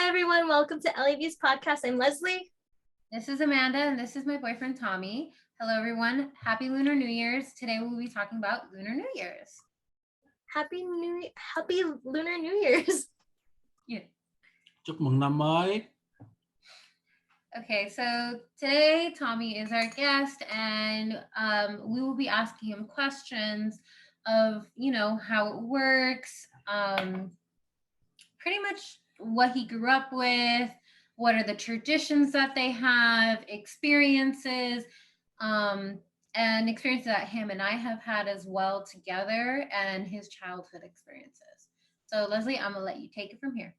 Hi, everyone. Welcome to LAV's podcast. I'm Leslie. This is Amanda, and this is my boyfriend, Thommy. Hello, everyone. Happy Lunar New Year's. Today, we'll be talking about Lunar New Year's. Happy Lunar New Year's. Yeah. Chúc mừng năm mới. Okay, so today, Thommy is our guest, and we will be asking him questions of, how it works, pretty much what he grew up with, what are the traditions that they have, experiences, and experiences that him and I have had as well together, and his childhood experiences. So, Leslie, I'm going to let you take it from here.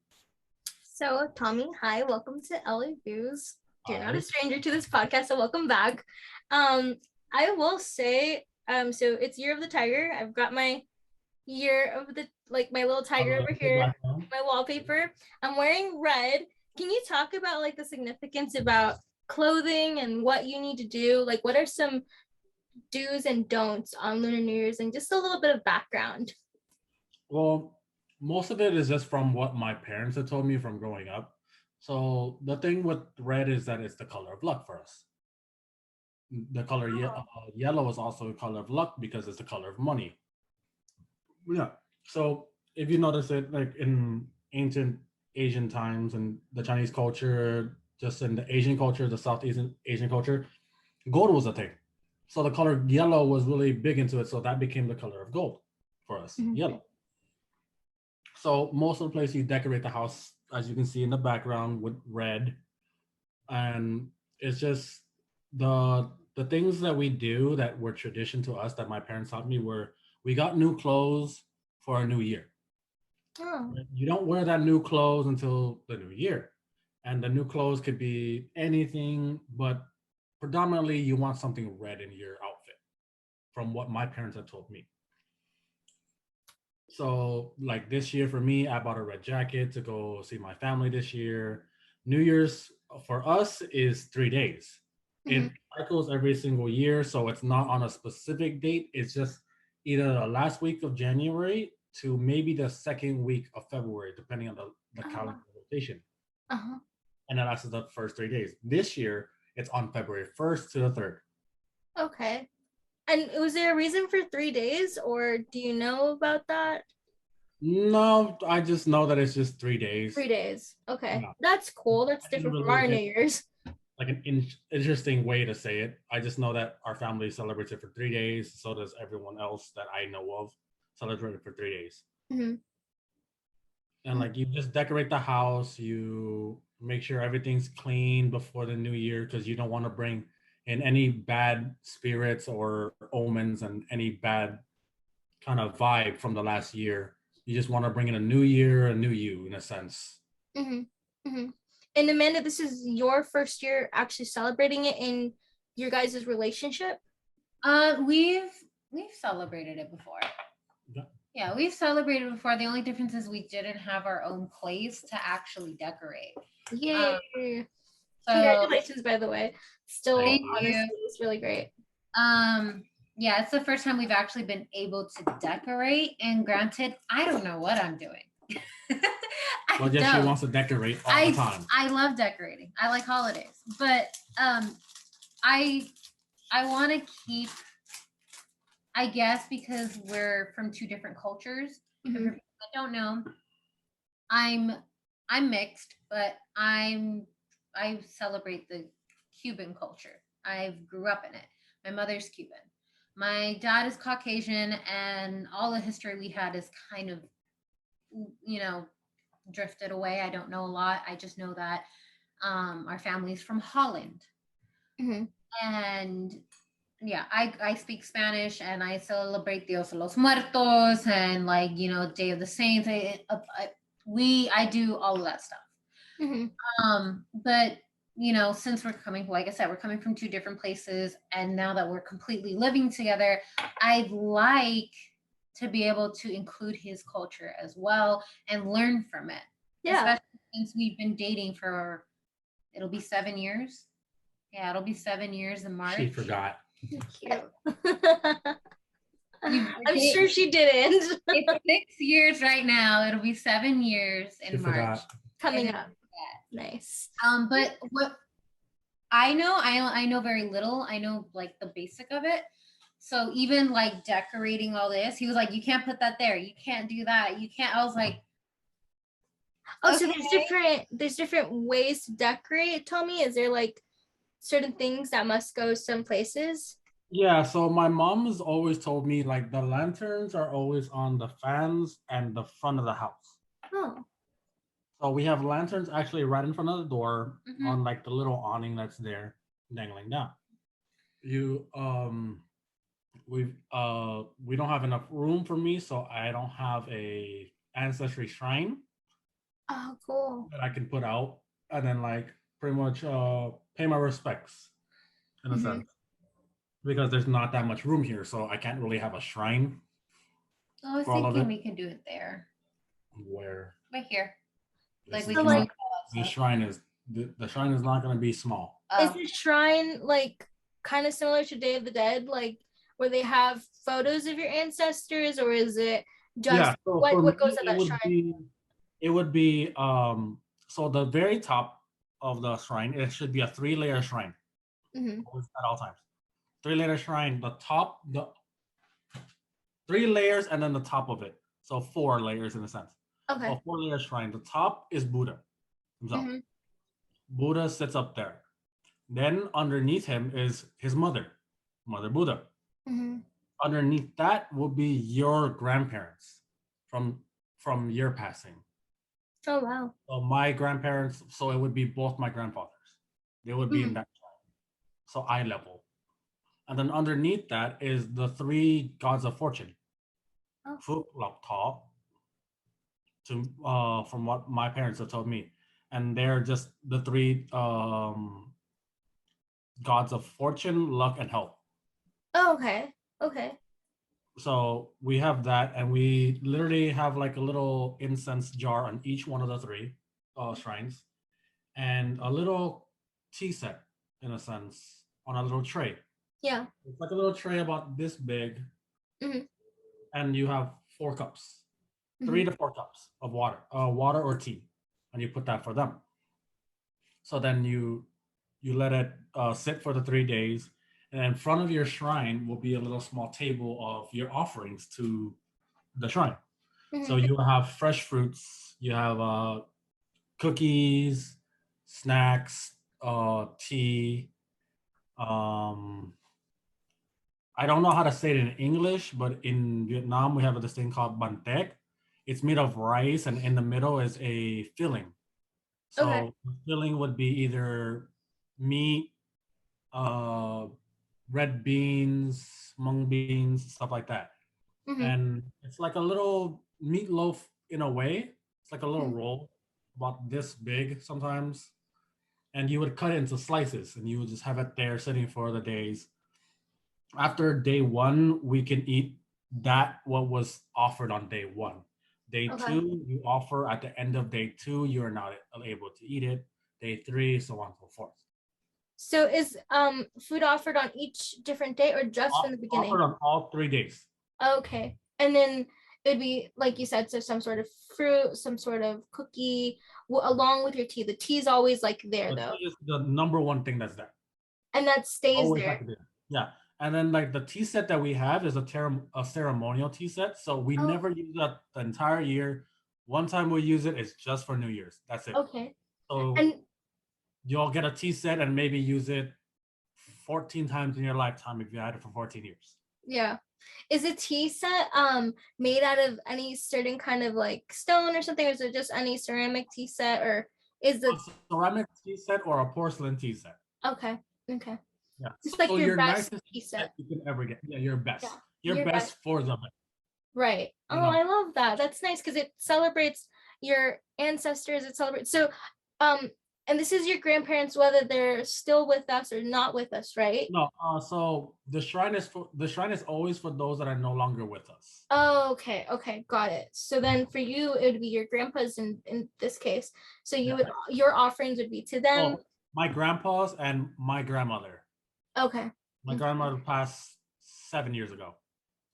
So, Thommy, hi. Welcome to LAV's. You're not a stranger to this podcast, so welcome back. I will say, so it's Year of the Tiger. I've got my year of the, my little tiger over here, my wallpaper. I'm wearing red. Can you talk about the significance about clothing and what you need to do? What are some do's and don'ts on Lunar New Year's, and just a little bit of background? Well, most of it is just from what my parents had told me from growing up. So the thing with red is that it's the color of luck for us. The color yellow is also a color of luck because it's the color of money. Yeah. So if you notice it, in ancient Asian times and the Chinese culture, just in the Asian culture, the Southeast Asian culture, gold was a thing. So the color yellow was really big into it. So that became the color of gold for us, yellow. So most of the places you decorate the house, as you can see in the background, with red. And it's just the things that we do that were tradition to us that my parents taught me were, we got new clothes for a new year. Oh. You don't wear that new clothes until the new year. And the new clothes could be anything, but predominantly you want something red in your outfit, from what my parents have told me. So this year for me, I bought a red jacket to go see my family this year. New Year's for us is 3 days. It cycles every single year, so it's not on a specific date. It's just either the last week of January to maybe the second week of February, depending on the calendar rotation. And then that's the first 3 days. This year, it's on February 1st to the 3rd. Okay. And was there a reason for 3 days, or do you know about that? No, I just know that it's just 3 days. 3 days. Okay. Yeah. That's cool. That's different from our New Year's. An interesting way to say it. I just know that our family celebrates it for 3 days. So does everyone else that I know of celebrate it for 3 days. And you just decorate the house. You make sure everything's clean before the new year, because you don't want to bring in any bad spirits or omens and any bad kind of vibe from the last year. You just want to bring in a new year, a new you, in a sense. And Amanda, this is your first year actually celebrating it in your guys' relationship? We've celebrated it before. Yeah, we've celebrated before. The only difference is we didn't have our own place to actually decorate. Yay! Congratulations, by the way. Still, honestly, it's really great. Yeah, it's the first time we've actually been able to decorate. And granted, I don't know what I'm doing. She wants to decorate all the time. I love decorating. I like holidays. But I want to keep, I guess, because we're from two different cultures. For people that don't know, I'm mixed, but I celebrate the Cuban culture. I grew up in it. My mother's Cuban. My dad is Caucasian, and all the history we had is kind of, drifted away. I don't know a lot. I just know that our family's from Holland. And yeah, I speak Spanish, and I celebrate Dios de los Muertos and Day of the Saints. I do all of that stuff. But since we're coming, like I said, we're coming from two different places, and now that we're completely living together, I'd like to be able to include his culture as well and learn from it. Yeah. Especially since we've been dating for, it'll be 7 years. Yeah, it'll be 7 years in March. She forgot. Cute. I'm sure she didn't. It's 6 years right now. It'll be 7 years in March. Coming up. Nice. But what I know very little. I know like the basic of it. So even like decorating all this, he was like, "You can't put that there. You can't do that. You can't." I was like, Oh, okay. so there's different ways to decorate, Tommy. Is there like certain things that must go some places? Yeah, so my mom has always told me like the lanterns are always on the fans and the front of the house. Oh. So we have lanterns actually right in front of the door Mhm. on like the little awning that's there dangling down. You we don't have enough room for me, so I don't have a ancestry shrine Oh, cool. that I can put out and then like pretty much pay my respects in a Mhm. sense. Because there's not that much room here, so I can't really have a shrine I was for all of thinking it. we can do it there, Where right here. Like this we is So can like move not all the that stuff. shrine is the shrine is not going to be small. is Oh, the shrine like kind of similar to Day of the Dead, like where they have photos of your ancestors, or is it Yeah, just so for what goes me at that shrine? it would be so the very top of the shrine, it should be a three-layer shrine Mm-hmm. at all times. Three-layer shrine, the top, the three layers and then the top of it. So four layers in a sense. So Okay. a four-layer shrine. The top is Buddha himself. Mm-hmm. Buddha sits up there. Then underneath him is his mother, Mother Buddha. Mm-hmm. Underneath that will be your grandparents from your passing. Oh wow. So my grandparents, so it would be both my grandfathers. They would be in Mm-hmm. that so eye level. And then underneath that is the three gods of fortune. Oh. Phúc, Lộc, Thọ, to from what my parents have told me. And they're just the three gods of fortune, luck, and health. Oh, okay. Okay. So we have that, and we literally have like a little incense jar on each one of the three shrines, and a little tea set in a sense on a little tray. Yeah. It's like a little tray about this big, Mm-hmm. and you have 4 cups, Mm-hmm. 3 to 4 cups of water or tea, and you put that for them. So then you let it sit for the 3 days, and in front of your shrine will be a little small table of your offerings to the shrine. So Mm-hmm. you have fresh fruits, you have cookies, snacks, tea. Um, I don't know how to say it in English, but in Vietnam we have this thing called banh tét. It's made of rice, and in the middle is a filling. Okay. So the filling would be either meat, uh, red beans, mung beans, stuff like that. Mm-hmm. And it's like a little meatloaf in a way. It's like a little Mm-hmm. roll, about this big sometimes. And you would cut it into slices, and you would just have it there sitting for the days. After day one, we can eat that what was offered on day one. Day Okay. two, you offer at the end of day two, you are not able to eat it. Day three, so on and so forth. So is food offered on each different day or just from the Offered beginning? on all 3 days. Okay. And then it would be like you said, so some sort of fruit, some sort of cookie, along with your tea. The tea is always like there The though, tea is the number one thing that's there. and that stays Always have there. to be there. Yeah. And then like the tea set that we have is a ceremonial tea set. So we Oh, never use that the entire year. One time we use it, it's just for New Year's. That's it. okay. So And you'll get a tea set and maybe use it 14 times in your lifetime if you had it for 14 years. yeah, is a tea set made out of any certain kind of like stone or something, or is it just any ceramic tea set, or is A the ceramic tea set or a porcelain tea set. okay, okay, Yeah. just like So your your best nicest tea tea set set? you can ever get. Yeah, your best. Yeah, Your your best. best for the best. Right. You Oh, know. I love that. That's nice because it celebrates your ancestors. It celebrates. So, um, and this is your grandparents, whether they're still with us or not with us, right? No, so the shrine is always for those that are no longer with us. Oh, okay. Okay. Got it. So then for you, it would be your grandpa's in this case. So you Yeah. would, your offerings would be to them. So my grandpa's and my grandmother. Okay. My grandmother passed 7 years ago.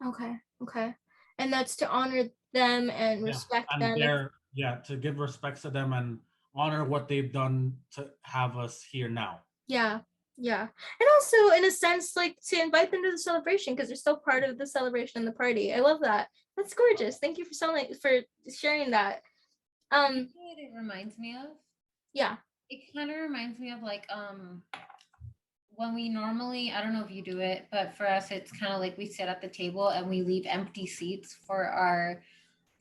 Okay. Okay. And that's to honor them and Yeah, respect and them. they're to give respects to them, and honor what they've done to have us here now. Yeah. Yeah. And also in a sense, like to invite them to the celebration because they're still part of the celebration and the party. I love that. That's gorgeous. Thank you for sharing that. You know what it reminds me of? Yeah. It kind of reminds me of like when we normally, I don't know if you do it, but for us it's kind of like we sit at the table and we leave empty seats for our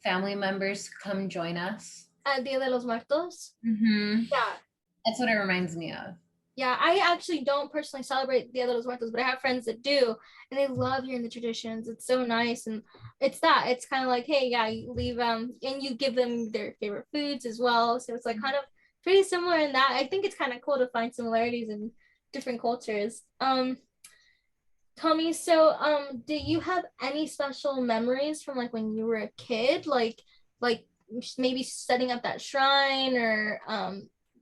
family members to come join us. Dia de los Muertos. Mm-hmm. Yeah. That's what it reminds me of. Yeah, I actually don't personally celebrate Dia de los Muertos, but I have friends that do, and they love hearing the traditions. It's so nice, and it's kind of like, hey, yeah, you leave and you give them their favorite foods as well. So it's like kind of pretty similar in that. I think it's kind of cool to find similarities in different cultures. Tommy, so do you have any special memories from like when you were a kid, like maybe setting up that shrine or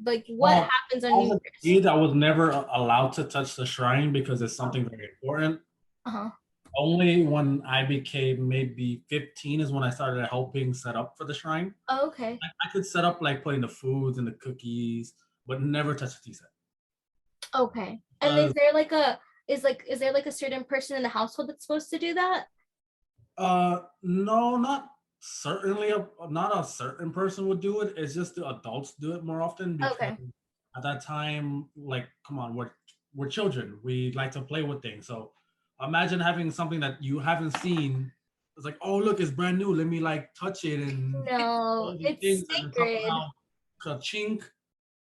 like what Well, happens I on New was a Year's? kid. I was never allowed to touch the shrine because it's something very important. Uh-huh. Only when I became maybe 15 is when I started helping set up for the shrine. Oh, okay. I could set up like putting the foods and the cookies, but never touch the tea set. Okay. And is there like a is there like a certain person in the household that's supposed to do that? No, not a certain person would do it. It's just the adults do it more often because Okay. at that time, like, come on, we're children. We like to play with things. So imagine having something that you haven't seen. It's like, oh look, it's brand new. Let me like touch it and No, all these it's things, and then sacred. somehow ka-chink,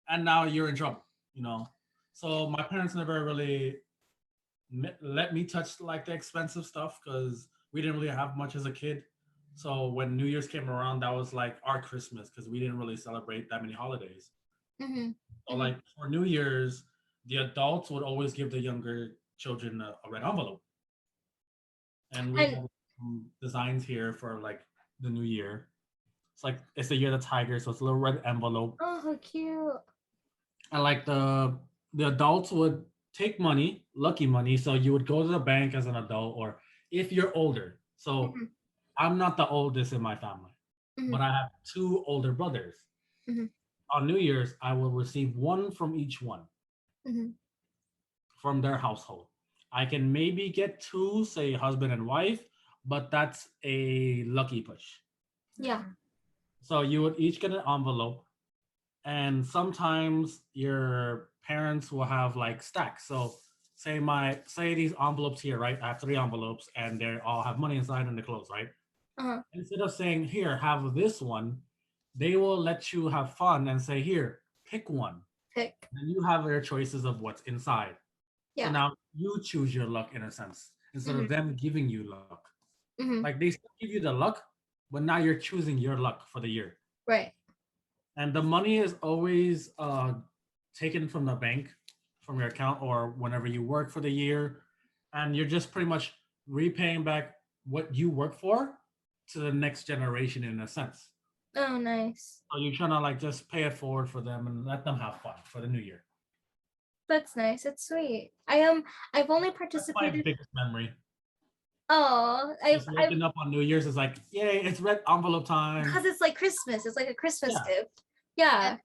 and now you're in trouble. You know. So my parents never really let me touch like the expensive stuff because we didn't really have much as a kid. So when New Year's came around, that was like our Christmas because we didn't really celebrate that many holidays. Mm-hmm. So Mm-hmm. like for New Year's, the adults would always give the younger children a red envelope, and we And have designs here for like the New Year. It's like it's the year of the tiger, so it's a little red envelope, oh, how cute. and like the adults would take money, lucky money. So you would go to the bank as an adult, or if you're older. So Mm-hmm. I'm not the oldest in my family, Mm-hmm. but I have two older brothers. Mm-hmm. On New Year's, I will receive one from each one Mm-hmm. from their household. I can maybe get two, say husband and wife, but that's a lucky push. Yeah. So you would each get an envelope, and sometimes your parents will have like stacks. So say these envelopes here, right? I have three envelopes, and they all have money inside and they close, right? Uh-huh. Instead of saying here, have this one, they will let you have fun and say here, pick one, Pick. and you have your choices of what's inside. So Yeah. now you choose your luck in a sense instead Mm-hmm. of them giving you luck. Mm-hmm. Like they still give you the luck, but now you're choosing your luck for the year. Right. And the money is always taken from the bank, from your account, or whenever you work for the year, and you're just pretty much repaying back what you work for to the next generation in a sense. Oh, nice. So you're trying to like just pay it forward for them and let them have fun for the new year. That's nice. That's sweet. I've only That's my participated. biggest memory. Oh, Just I've waking up on New Year's is like, yay, it's red envelope time. because it's like Christmas. It's like a Christmas Yeah. gift. Yeah.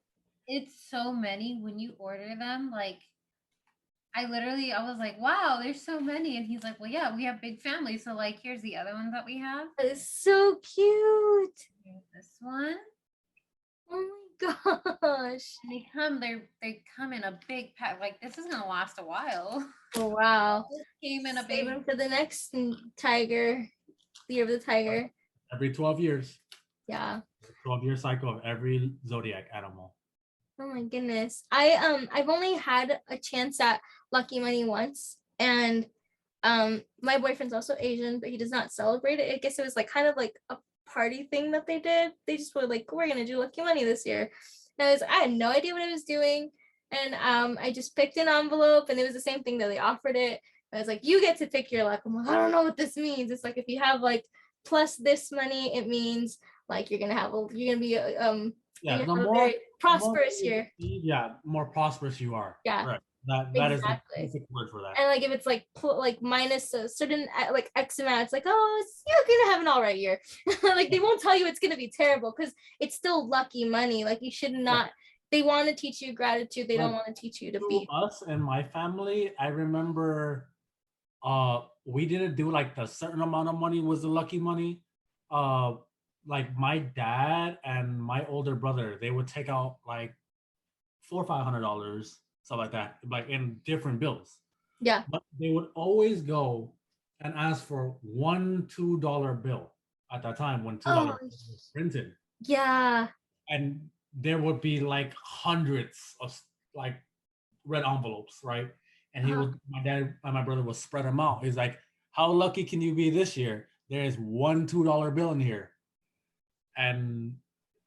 It's so many when you order them. Like I was like, wow, there's so many. And he's like, well, yeah, we have big families. So like, here's the other ones that we have. That is so cute. Here's this one. Oh my gosh. And they come in a big pack. Like this is gonna last a while. Oh wow. This came in a Save big. them for the next tiger, the year of the tiger. Every 12 years. Yeah. 12-year cycle of every zodiac animal. Oh my goodness. I've only had a chance at Lucky Money once, and my boyfriend's also Asian, but he does not celebrate it. I guess it was like kind of like a party thing that they did. They just were like, we're gonna do Lucky Money this year. And I had no idea what I was doing. And I just picked an envelope, and it was the same thing that they offered it. I was like, you get to pick your luck. I'm like, I don't know what this means. It's like if you have like plus this money, it means like you're gonna be Yeah, the a more very prosperous more year. yeah, more prosperous you are. Yeah. Right. That is the Exactly. perfect word for that. And like if it's like minus a certain like X amount, it's like, oh, you're gonna have an all right year. Like they won't tell you it's gonna be terrible because it's still lucky money. Like you should not they want to teach you gratitude. They don't Like want to teach you to to be. us and my family, I remember we didn't do like the certain amount of money was the lucky money. Uh like my dad and my older brother, they would take out like $400-500, stuff like that, like in different bills. Yeah. But they would always go and ask for $1 $2 bill at that time when $2 Oh, was printed. yeah. And there would be like hundreds of like red envelopes, right? And he Uh-huh. would, my dad and my brother would spread them out. He's like, "How lucky can you be this year? There is $1 $2 bill in here." And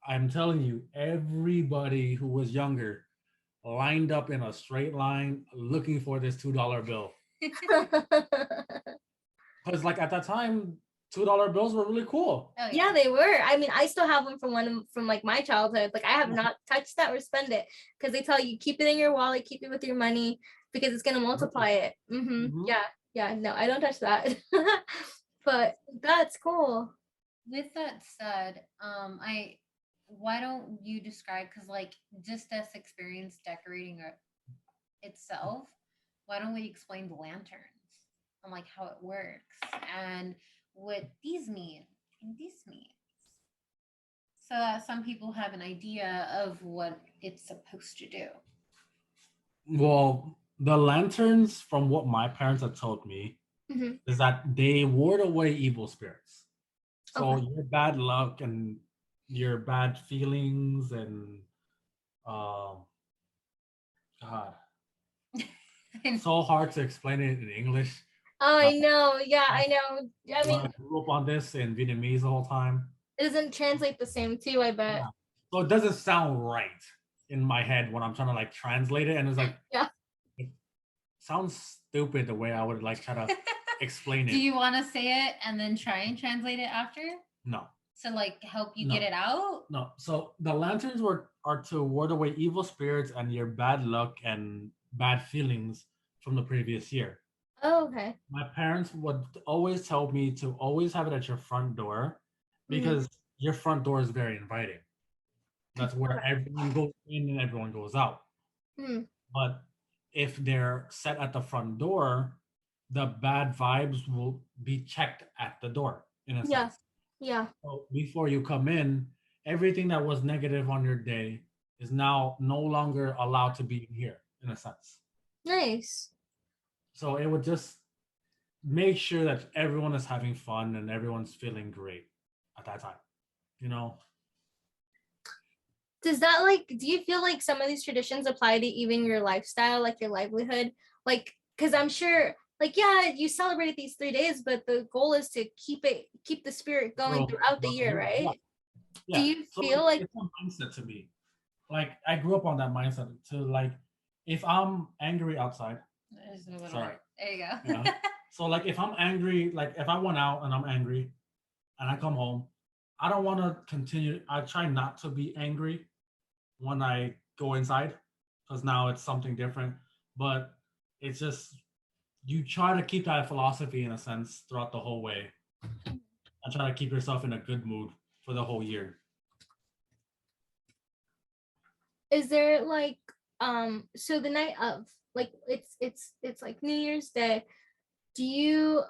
I'm telling you, everybody who was younger lined up in a straight line looking for this $2 bill. Because like at that time, $2 bills were really cool. Oh, Yeah, they were. I mean, I still have them from like my childhood. Like I have not touched that or spent it because they tell you keep it in your wallet, keep it with your money because it's gonna multiply it. Mhm. Yeah, yeah. No, I don't touch that. But that's cool. With that said, I why don't you describe, because like just us experience decorating itself, why don't we explain the lanterns and like how it works and what these mean and this means, so that some people have an idea of what it's supposed to do. Well, the lanterns, from what my parents had told me, Mhm. is that they ward away evil spirits. So Okay. your bad luck and your bad feelings and um God, so hard to explain it in English. Oh, Uh, I know. Yeah, I, I know. I when mean, I grew up on this in Vietnamese the whole time. it doesn't translate the same too, I bet. Yeah. So it doesn't sound right in my head when I'm trying to like translate it, and it's like Yeah. it sounds stupid the way I would like try to explain Do it. you want to say it and then try and translate it after No, to like help you no, get it out? no. So the lanterns are to ward away evil spirits and your bad luck and bad feelings from the previous year. Oh, okay. My parents would always tell me to always have it at your front door Mhm. because your front door is very inviting. That's where Okay. everyone goes in and everyone goes out. Mm. But if they're set at the front door, the bad vibes will be checked at the door in a Yeah. sense. Yeah. So before you come in, everything that was negative on your day is now no longer allowed to be in here in a sense. Nice. So it would just make sure that everyone is having fun and everyone's feeling great at that time. You know? Does that like do you feel like some of these traditions apply to even your lifestyle, like your livelihood? Like, because I'm sure like yeah, you celebrate these 3 days, but the goal is to keep the spirit going Bro, throughout the year, yeah, right? Do yeah. you So feel like it's a mindset to me. Like I grew up on that mindset to like if I'm angry outside, There's a little sorry. bit. There you go. Yeah. So like if I'm angry, like if I went out and I'm angry and I come home, I don't want to continue. I try not to be angry when I go inside because now it's something different. But it's just you try to keep that philosophy in a sense throughout the whole way and try to keep yourself in a good mood for the whole year. is there like so the night of like it's like New Year's Day, do you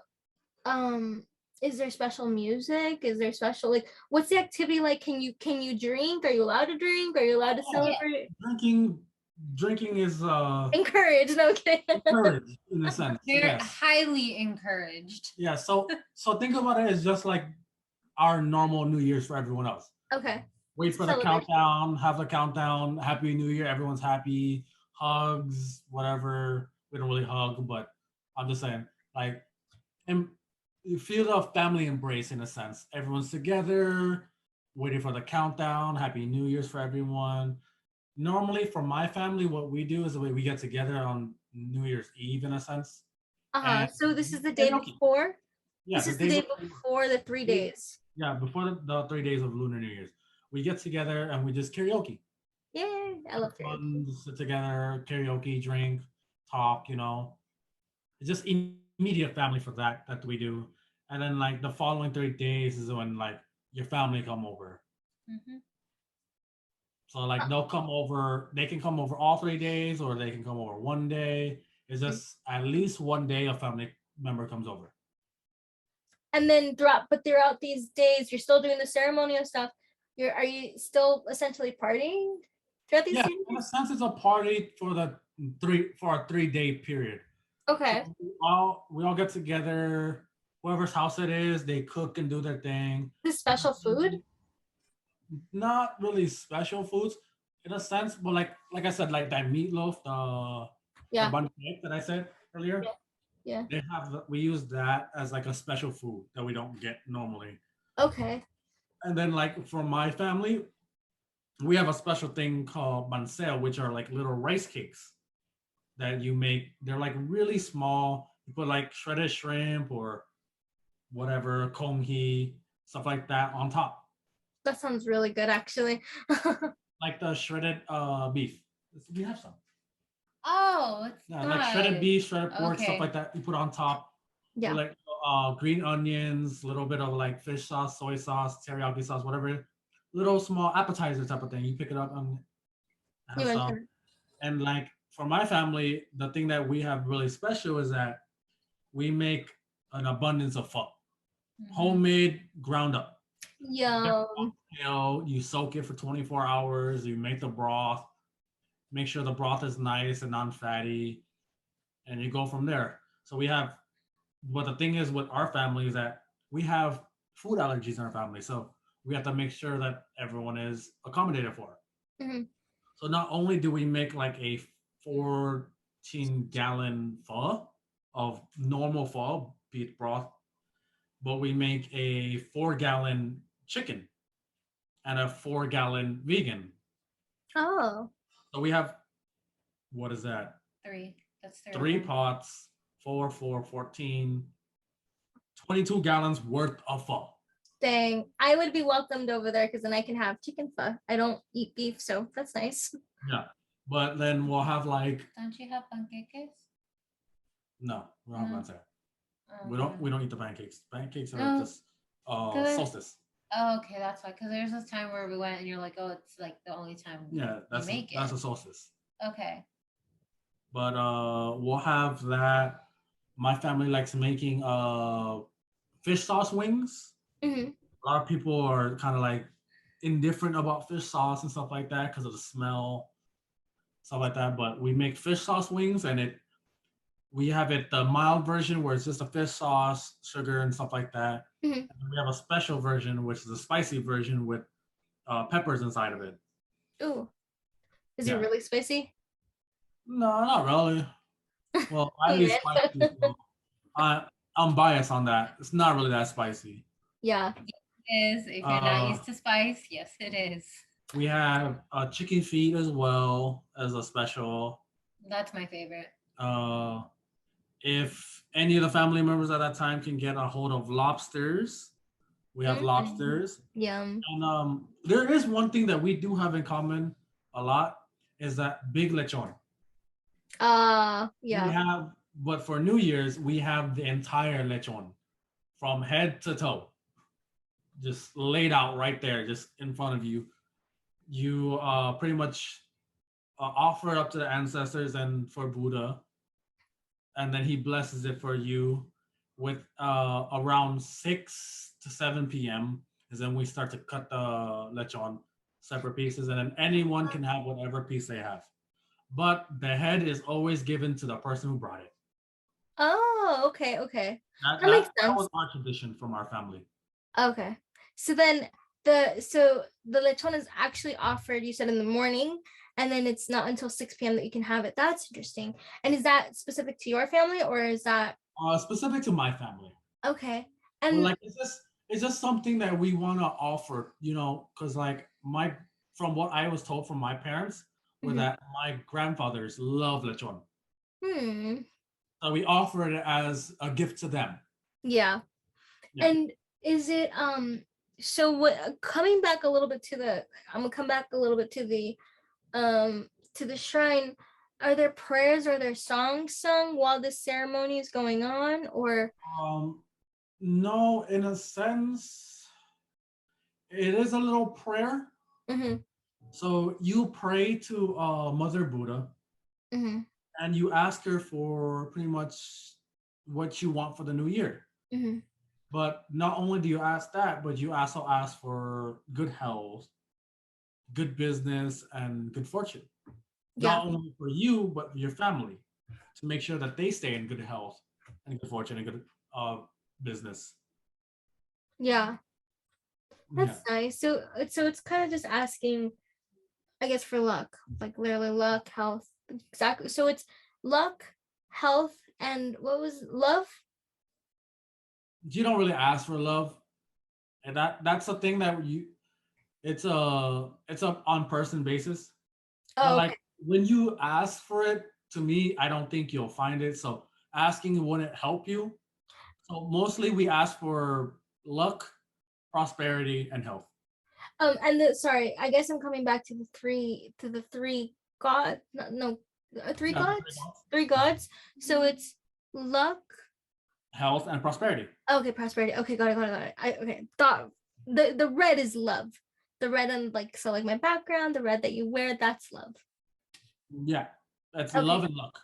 um is there special music? Is there special like what's the activity like? Can you drink? Are you allowed to drink? Are you allowed to Yeah, Yeah. celebrate? drinking drinking is Encouraged, no kidding. encouraged in a sense. They're Yes. highly encouraged. Yeah. So think about it as just like our normal New Year's for everyone else. Okay. Wait It's a for the celebration. countdown, have the countdown, Happy New Year, everyone's happy, hugs, whatever. We don't really hug, but I'm just saying, like, and you feel the family embrace in a sense. Everyone's together, waiting for the countdown, Happy New Year's for everyone. Normally, for my family, what we do is the way we get together on New Year's Eve in a sense. Uh-huh. And So this is the day karaoke. before? Yeah, This the is the day day before. before the 3 days. Yeah, before the 3 days of Lunar New Year's. We get together and we just karaoke. Yay. I love karaoke. Fun, sit together, karaoke, drink, talk, It's just immediate family for that we do. And then like the following 3 days is when like your family come over. Mhm. So like they'll come over, they can come over all 3 days or they can come over one day. It's just at least one day a family member comes over. And then throughout these days, you're still doing the ceremonial stuff. Are you still essentially partying throughout these Yeah, 3 in a days? sense, it's a party for a 3 day period. So Okay. we all get together, whoever's house it is, they cook and do their thing. This special food? Not really special foods in a sense, but like I said, like that meatloaf, the Yeah. bun cake that I said earlier, Yeah. Yeah. we use that as like a special food that we don't get normally. Okay. And then like for my family, we have a special thing called banseo, which are like little rice cakes that you make. They're like really small. You put like shredded shrimp or whatever, konghi, stuff like that on top. That sounds really good, actually. Like the shredded beef. We have some. Oh, it's Yeah, like shredded not. beef, shredded pork, stuff Okay. like that. You put on top with Yeah. like green onions, a little bit of like fish sauce, soy sauce, teriyaki sauce, whatever. Little small appetizer type of thing. You pick it up and You have some. mentioned. And like for my family, the thing that we have really special is that we make an abundance of pho, homemade, ground up. Yum. You soak it for 24 hours. You make the broth. Make sure the broth is nice and non-fatty, and you go from there. So we have. But the thing is with our family is that we have food allergies in our family, so we have to make sure that everyone is accommodated for it. Hmm. So not only do we make like a 14-gallon pho of normal pho, beef broth, but we make a 4-gallon chicken and a 4-gallon vegan. Oh. So we have, what is that? Three. That's Three three. pots, 14, 22 gallons worth of pho. Dang. I would be welcomed over there because then I can have chicken pho. I don't eat beef, so that's nice. Yeah. But then we'll have like, Don't you have pancakes? no, we don't have No. pancake. We don't eat the pancakes. Pancakes are No. just Good. solstice. Oh, okay, that's why. Because there's this time where we went and you're like, oh, it's like the only time Yeah, you make that's it. a solstice. Okay. But we'll have that. My family likes making fish sauce wings. Hmm. A lot of people are kind of like indifferent about fish sauce and stuff like that because of the smell, stuff like that. But we make fish sauce wings, and we have it the mild version where it's just a fish sauce, sugar, and stuff like that. Hmm. And we have a special version, which is a spicy version with peppers inside of it. Ooh. Is it Yeah. really spicy? No, not really. Well, I eat Man. spicy, so I'm biased on that. It's not really that spicy. Yeah. It is. If you're not used to spice, yes, it is. We have chicken feet as well as a special. That's my favorite. If any of the family members at that time can get a hold of lobsters, we have lobsters. Yum. And there is one thing that we do have in common a lot is that big lechon. We Yeah. have, but for New Year's, we have the entire lechon from head to toe, just laid out right there, just in front of you. You pretty much offer it up to the ancestors and for Buddha, and then he blesses it for you with around 6 to 7 p.m. is then we start to cut the lechon separate pieces, and then anyone can have whatever piece they have. But the head is always given to the person who brought it. Oh, okay, okay. That, That makes that, that sense. was our tradition from our family. Okay. So then the lechon is actually offered, you said, in the morning, and then it's not until 6 p.m. that you can have it. That's interesting. And is that specific to your family or is that Specific to my family. okay? But And like it's just something that we want to offer, because like from what I was told from my parents were Mhm. that my grandfathers love lechon. Hmm. So we offer it as a gift to them. Yeah. Yeah. And is it so what coming back a little bit to the I'm gonna come back a little bit to the shrine. Are there prayers or there songs sung while this ceremony is going on, or No, in a sense, it is a little prayer. mm-hmm. So you pray to Mother Buddha Mm-hmm. and you ask her for pretty much what you want for the new year. Mm-hmm. But not only do you ask that, but you also ask for good health, good business, and good fortune. Yeah. Not only for you, but for your family to make sure that they stay in good health and good fortune and good uh, business. Yeah. Yeah. That's nice. So it's kind of just asking, I guess, for luck, like literally luck, health. Exactly. So it's luck, health, and what was love? You don't really ask for love, and that's a thing that you it's a on person basis. But Oh, like okay. when you ask for it, to me, I don't think you'll find it. So asking wouldn't help you. So mostly we ask for luck, prosperity, and health. And the sorry, I guess I'm coming back to the three god no, no three Yeah, the three gods? gods. Three gods. So it's luck. Health and prosperity. Okay, prosperity. Okay, got it. I okay. Thought the red is love. The red and like so like my background, the red that you wear, that's love. Yeah, that's Okay. love and luck.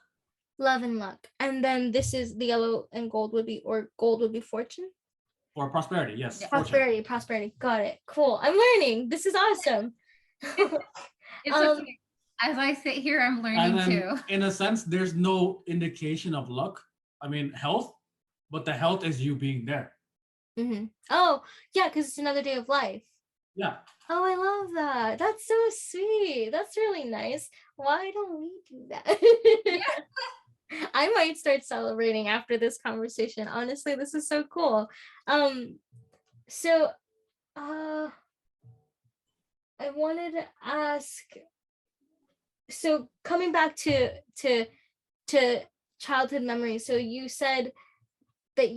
Love and luck. And then this is the yellow and gold would be or gold would be fortune. For prosperity, yes, Yeah. fortune. Prosperity. Got it. Cool. I'm learning. This is awesome. It's um okay. As I sit here, I'm And learning then, too. in a sense, there's no indication of luck. I mean, health, but the health is you being there. Oh, yeah, because it's another day of life. Yeah. Oh, I love that. That's so sweet. That's really nice. Why don't we do that? I might start celebrating after this conversation. Honestly, this is so cool. Um, so I wanted to ask, so coming back to childhood memories. So you said that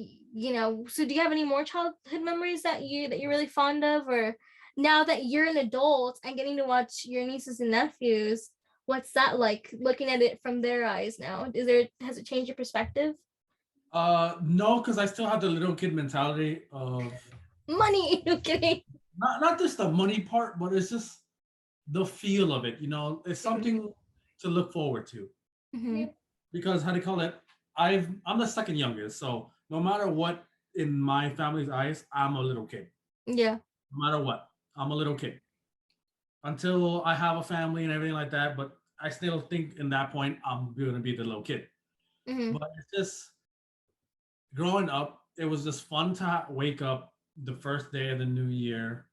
so do you have any more childhood memories that you're really fond of, or now that you're an adult and getting to watch your nieces and nephews, what's that like looking at it from their eyes now? Has it changed your perspective? No, because I still have the little kid mentality of Money. No kidding. not just the money part, but it's just the feel of it. It's something to look forward to. Mm-hmm. Because how do you call it? I'm the second youngest, so no matter what in my family's eyes, I'm a little kid. Yeah. No matter what, I'm a little kid until I have a family and everything like that. But I still think in that point I'm gonna be the little kid. Mm-hmm. But it's just growing up. It was just fun to wake up the first day of the new year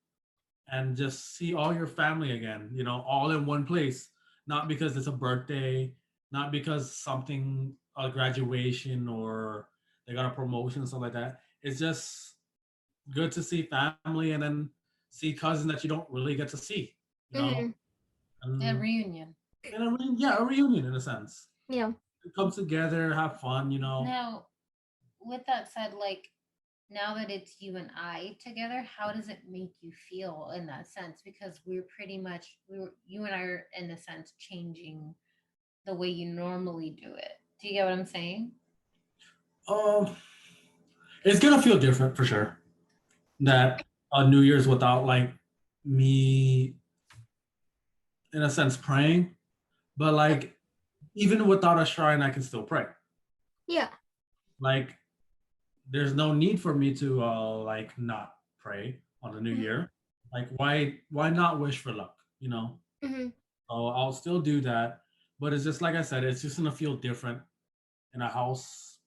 and just see all your family again. All in one place. Not because it's a birthday, not because something a graduation or they got a promotion or something like that. It's just good to see family and then see cousins that you don't really get to see. You know, Mm-hmm. A and reunion. yeah, a reunion in a sense. Yeah. Come together, have fun. Now, with that said, like now that it's you and I together, how does it make you feel in that sense? Because we're pretty much you and I are in a sense changing the way you normally do it. Do you get what I'm saying? Um, it's gonna feel different for sure. That New Year's without like me, in a sense, praying, but like even without a shrine, I can still pray. Yeah. Like there's no need for me to like not pray on the new Mm-hmm. year. Like why not wish for luck? Mm-hmm. So I'll still do that, but it's just like I said, it's just gonna feel different in a house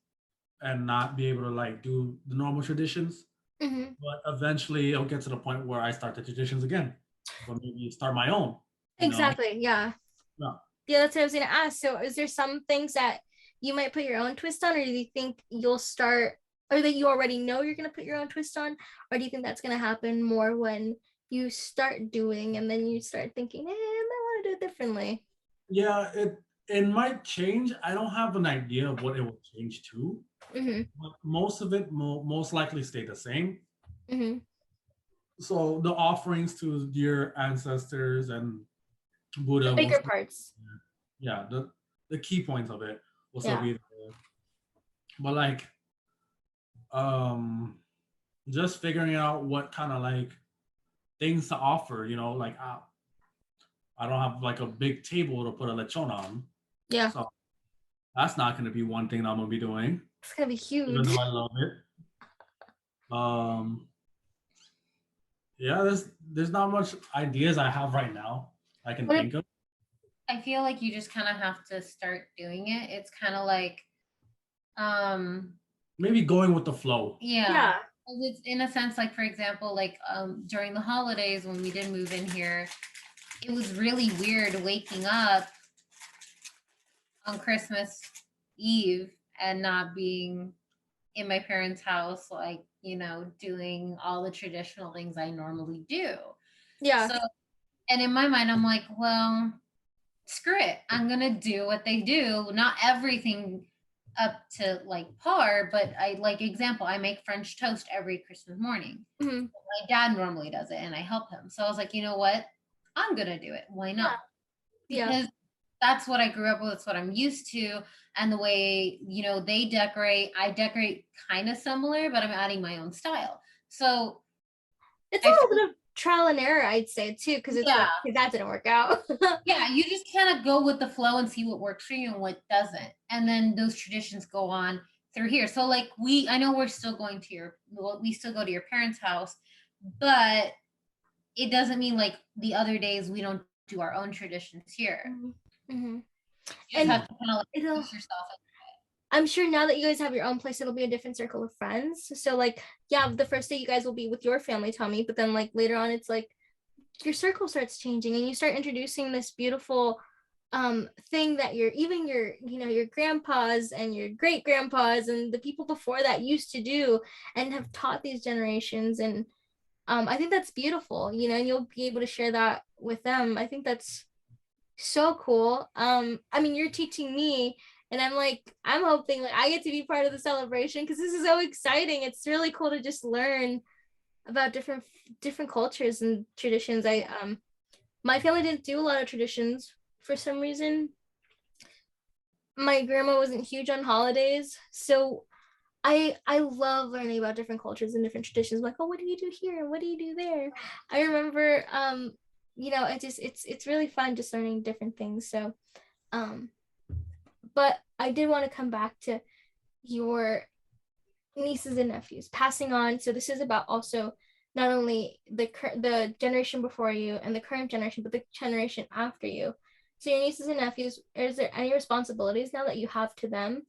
and not be able to like do the normal traditions. Mm-hmm. But eventually it'll get to the point where I start the traditions again, but maybe start my own. You know, Exactly. Yeah. yeah. Yeah, that's what I was gonna ask. So is there some things that you might put your own twist on, or do you think you'll start, or that you already know you're gonna put your own twist on, or do you think that's gonna happen more when you start doing and then you start thinking, I might want to do it differently? Yeah, it might change. I don't have an idea of what it will change to, Mm-hmm. but most of it most likely stay the same. Mm-hmm. So the offerings to your ancestors and The Buddha will bigger still, parts. yeah, the key points of it will still Yeah. be there. But like um just figuring out what kind of like things to offer, like I don't have like a big table to put a lechon on. Yeah. So that's not going to be one thing that I'm going to be doing, It's gonna be even huge. though I love it. Um, yeah, there's not much ideas I have right now I can What think of. I feel like you just kind of have to start doing it. It's kind of like, um, Maybe going with the flow. yeah. Yeah. 'Cause it's in a sense like, for example, like during the holidays when we did move in here, it was really weird waking up on Christmas Eve and not being in my parents' house, like, doing all the traditional things I normally do. Yeah. So, and in my mind, I'm like, well, screw it. I'm going to do what they do. Not everything up to like par, but I like example, I make French toast every Christmas morning. Mhm. My dad normally does it and I help him. So I was like, you know what? I'm going to do it. Why not? Yeah. Because that's what I grew up with. It's what I'm used to. And the way, they decorate, I decorate kind of similar, but I'm adding my own style. So It's a I little feel, bit of trial and error, I'd say, too, because it's like, yeah, okay, that didn't work out. yeah, you just kind of go with the flow and see what works for you and what doesn't. And then those traditions go on through here. So like I know we're still going to we still go to your parents' house, but it doesn't mean like the other days we don't do our own traditions here. Mm-hmm. You just And have to kind of like it'll, force yourself. I'm sure now that you guys have your own place, it'll be a different circle of friends. So like, yeah, the first day you guys will be with your family, Thommy, but then like later on, it's like your circle starts changing and you start introducing this beautiful thing that your grandpas and your great grandpas and the people before that used to do and have taught these generations. And I think that's beautiful, and you'll be able to share that with them. I think that's so cool. I mean, you're teaching me, and I'm hoping like I get to be part of the celebration because this is so exciting. It's really cool to just learn about different cultures and traditions. My family didn't do a lot of traditions for some reason. My grandma wasn't huge on holidays, so I love learning about different cultures and different traditions. I'm like, oh, what do you do here and what do you do there? I remember it's really fun just learning different things. So um but I did want to come back to your nieces and nephews passing on. So this is about also not only the generation before you and the current generation, but the generation after you. So your nieces and nephews, is there any responsibilities now that you have to them?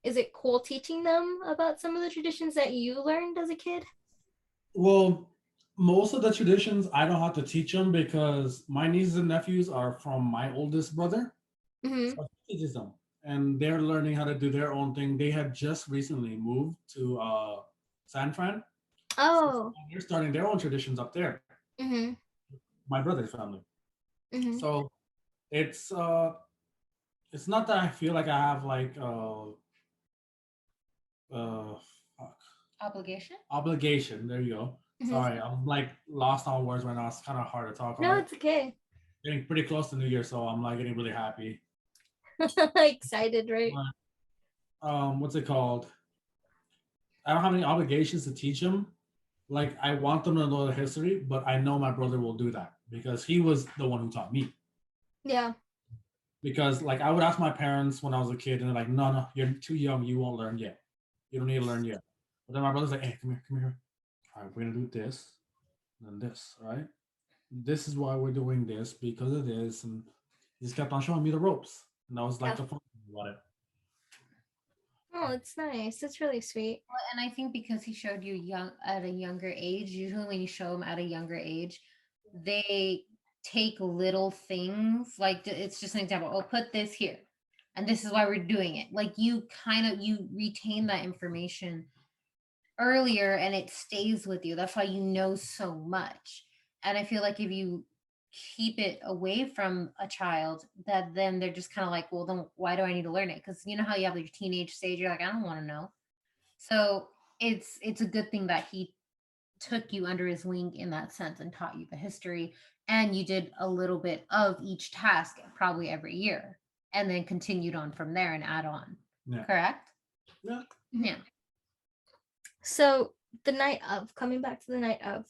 Is it cool teaching them about some of the traditions that you learned as a kid? Well, most of the traditions I don't have to teach them because my nieces and nephews are from my oldest brother. Mm-hmm. So he teaches them, and they're learning how to do their own thing. They had just recently moved to San Fran, so Oh. they're starting their own traditions up there. Mm-hmm. My brother's family. Mm-hmm. So it's uh, it's not that I feel like I have like uh, fuck, Obligation? obligation. There you go. Mm-hmm. Sorry, I'm like lost on words right now. It's kind of hard to talk No, on. it's okay. Getting pretty close to New Year, so I'm like getting really happy. Excited, right? What's it called? I don't have any obligations to teach them. Like I want them to know the history, but I know my brother will do that because he was the one who taught me. Yeah. Because like I would ask my parents when I was a kid, and they're like, "No, no, you're too young. You won't learn yet. You don't need to learn yet." But then my brother's like, "Hey, come here, come here. All right, we're gonna do this, and then this. All right, this is why we're doing this because of this." And he just kept on showing me the ropes, and that was like Yeah. the fun thing about it. Oh, it's nice. That's really sweet. Well, and I think because he showed you young at a younger age, usually when you show them at a younger age, they take little things like it's just an example. Oh, put this here, and this is why we're doing it. Like you retain that information earlier, and it stays with you. That's why you know so much. And I feel like if you keep it away from a child, that then they're just kind of like, well, then why do I need to learn it? Because you know how you have your teenage stage, you're like, I don't want to know. So it's a good thing that he took you under his wing in that sense and taught you the history, and you did a little bit of each task probably every year, and then continued on from there and add on. Yeah. Correct? Yeah. Yeah. So the night of, coming back to the night of,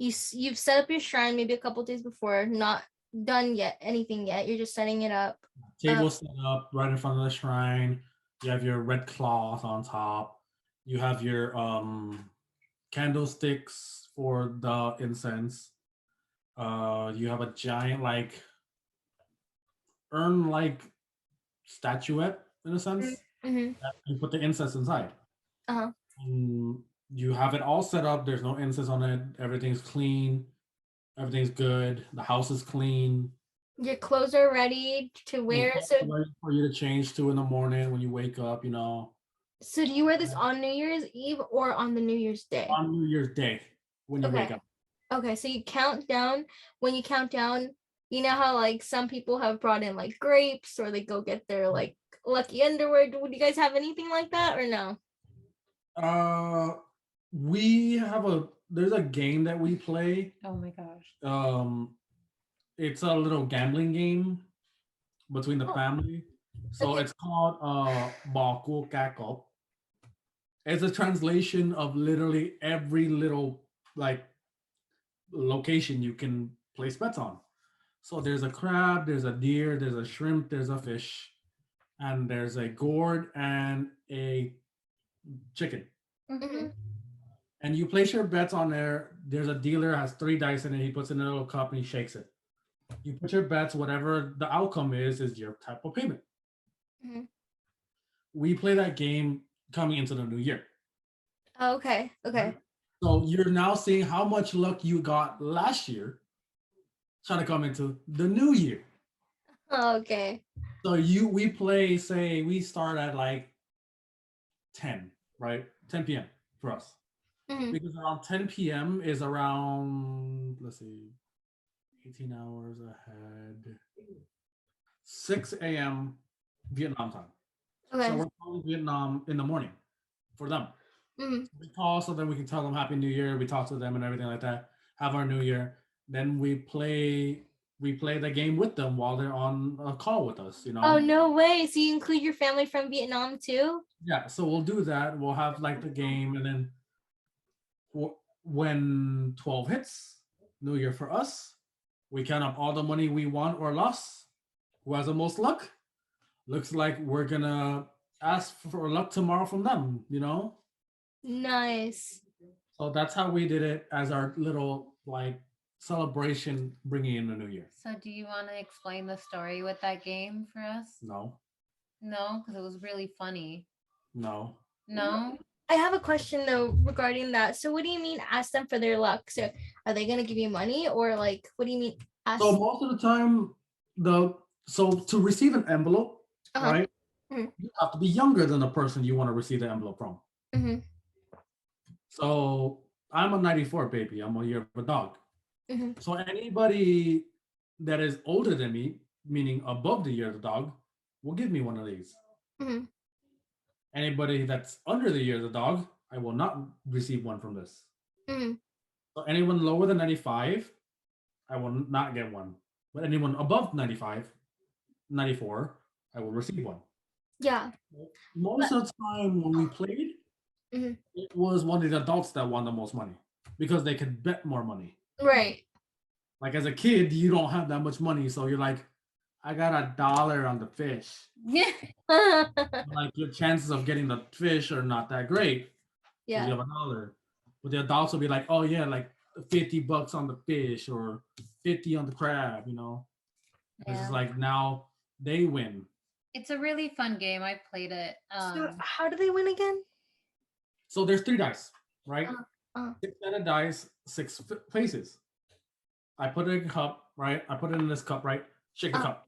you've set up your shrine maybe a couple days before, not done yet anything yet. You're just setting it up. Table set up right in front of the shrine. You have your red cloth on top. You have your candlesticks for the incense. You have a giant like urn like statuette in a sense Mm-hmm. that you put the incense inside. Uh-huh. You have it all set up. There's no incense on it. Everything's clean. Everything's good. The house is clean. Your clothes are ready to Your wear. clothes are ready for you to change to in the morning when you wake up. So do you wear this on New Year's Eve or on the New Year's Day? On New Year's Day when you wake Okay. up. Okay, so you count down. When you count down, you know how like some people have brought in like grapes or they go get their like lucky underwear. Would you guys have anything like that or no? Uh, we have there's a game that we play. Oh my gosh. It's a little gambling game between the Oh, family. So okay. it's called Baku Kako. It's a translation of literally every little like location you can place bets on. So there's a crab, there's a deer, there's a shrimp, there's a fish, and there's a gourd and a chicken. Mm-hmm. And you place your bets on there. There's a dealer has 3 dice in it. He puts it in a little cup and he shakes it. You put your bets. Whatever the outcome is your type of payment. Mm-hmm. We play that game coming into the new year. Oh, okay. Okay. So you're now seeing how much luck you got last year, trying to come into the new year. Okay. So we play. Say we start at like 10, right? 10 p.m. for us. Mm-hmm. Because around 10 p.m. is around, let's see, 18 hours ahead. 6 a.m. Vietnam time. Okay. So we're calling Vietnam in the morning for them. Mm-hmm. We call so then we can tell them Happy New Year. We talk to them and everything like that. Have our New Year. Then we play the game with them while they're on a call with us. Oh, no way. So you include your family from Vietnam too? Yeah. So we'll do that. We'll have like the game, and then when 12 hits, New Year for us, we count up all the money we won or lost. Who has the most luck? Looks like we're gonna ask for luck tomorrow from them. Nice. So that's how we did it as our little like celebration, bringing in the new year. So do you want to explain the story with that game for us? No. No, because it was really funny. No. No? I have a question though regarding that. So what do you mean ask them for their luck? So are they gonna give you money or like what do you mean ask? So most of the time, to receive an envelope, right? Mm-hmm. You have to be younger than the person you want to receive the envelope from. Mm-hmm. So I'm a 94 baby. I'm a year of a dog. Mm-hmm. So anybody that is older than me, meaning above the year of the dog, will give me one of these. Mm-hmm. Anybody that's under the year of the dog, I will not receive one from this. Mm-hmm. So anyone lower than 95, I will not get one. But anyone above 95, 94, I will receive one. Yeah. Most of the time when we played, mm-hmm. it was one of the adults that won the most money because they could bet more money. Right. Like as a kid, you don't have that much money, so you're like, I got $1 on the fish. Yeah. Like your chances of getting the fish are not that great. Yeah. You have $1. But the adults will be like, oh yeah, like $50 on the fish or 50 on the crab, This is like now they win. It's a really fun game. I played it. So how do they win again? So there's 3 dice, right? 6-sided dice, 6 faces. I put it in a cup, right? I put it in this cup, right? Shake the cup.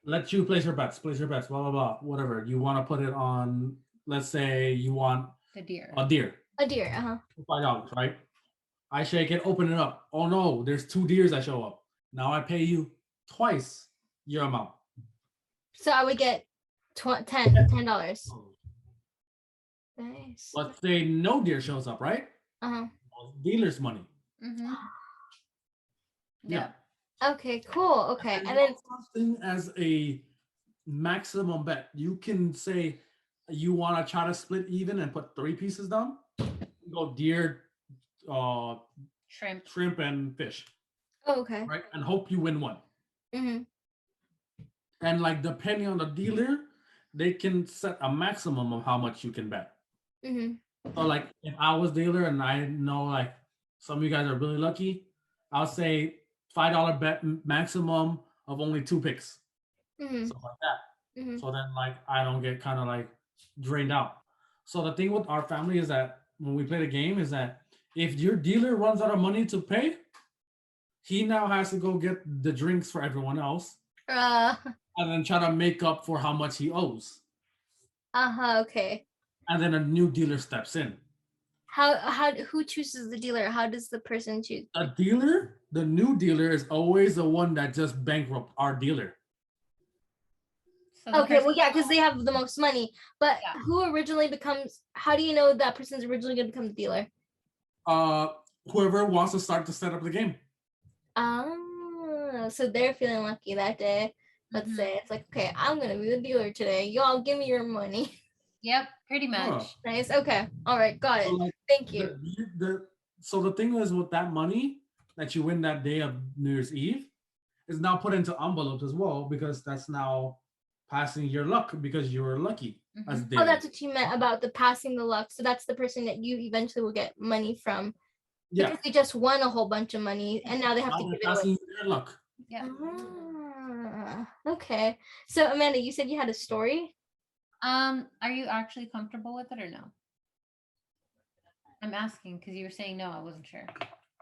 Let you place your bets, blah, blah, blah, whatever. You want to put it on, let's say you want a deer. A deer, $5, right? I shake it, open it up. Oh no, there's 2 deers that show up. Now I pay you twice your amount. So I would get $10. Nice. Let's say no deer shows up, right? Dealer's money. Mm-hmm. Yeah. Okay, cool. Okay. And then something as a maximum bet. You can say you want to try to split even and put 3 pieces down. Go deer, shrimp and fish, Oh, okay. right? And hope you win one. Mm-hmm. And like depending on the dealer, they can set a maximum of how much you can bet. Mm-hmm. So like if I was dealer and I know like some of you guys are really lucky, I'll say $5 bet maximum of only 2 picks, Mm-hmm. stuff like that. Mm-hmm. So then like I don't get kind of like drained out. So the thing with our family is that when we play the game is that if your dealer runs out of money to pay, he now has to go get the drinks for everyone else Uh, and then try to make up for how much he owes. uh-huh, okay. And then a new dealer steps in. Who chooses the dealer? How does the person choose? The new dealer is always the one that just bankrupt our dealer. So Okay, well, yeah, because they have the most money. But Yeah. who originally becomes? How do you know that person's originally going to become the dealer? Whoever wants to start to set up the game. So they're feeling lucky that day. Let's say it's like, okay, I'm gonna be the dealer today. Y'all give me your money. Yep, pretty much. Nice. Okay. All right. Got it. So like, thank you. So the thing is with that money that you win that day of New Year's Eve is now put into envelopes as well because that's now passing your luck because you were lucky. Oh, that's what you meant about the passing the luck. So that's the person that you eventually will get money from. Yeah. Because they just won a whole bunch of money and now they have to give it away. Their luck. Yeah. Okay. So Amanda, you said you had a story? Are you actually comfortable with it or no? I'm asking because you were saying no, I wasn't sure.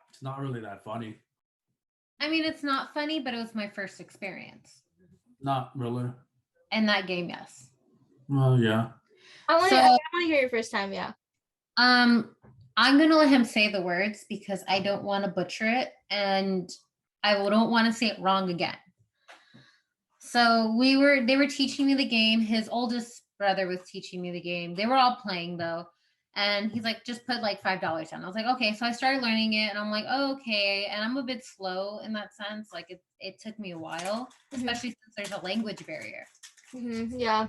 It's not really that funny. I mean, it's not funny, but it was my first experience. Not really. In that game, yes. Well, yeah. I want to hear your first time, yeah. I'm gonna let him say the words because I don't want to butcher it and I don't want to say it wrong again. So they were teaching me the game. His oldest brother was teaching me the game. They were all playing though. And he's like, just put like $5 down. I was like, okay. So I started learning it and I'm like, oh, okay. And I'm a bit slow in that sense. Like it took me a while, especially since there's a language barrier. Yeah.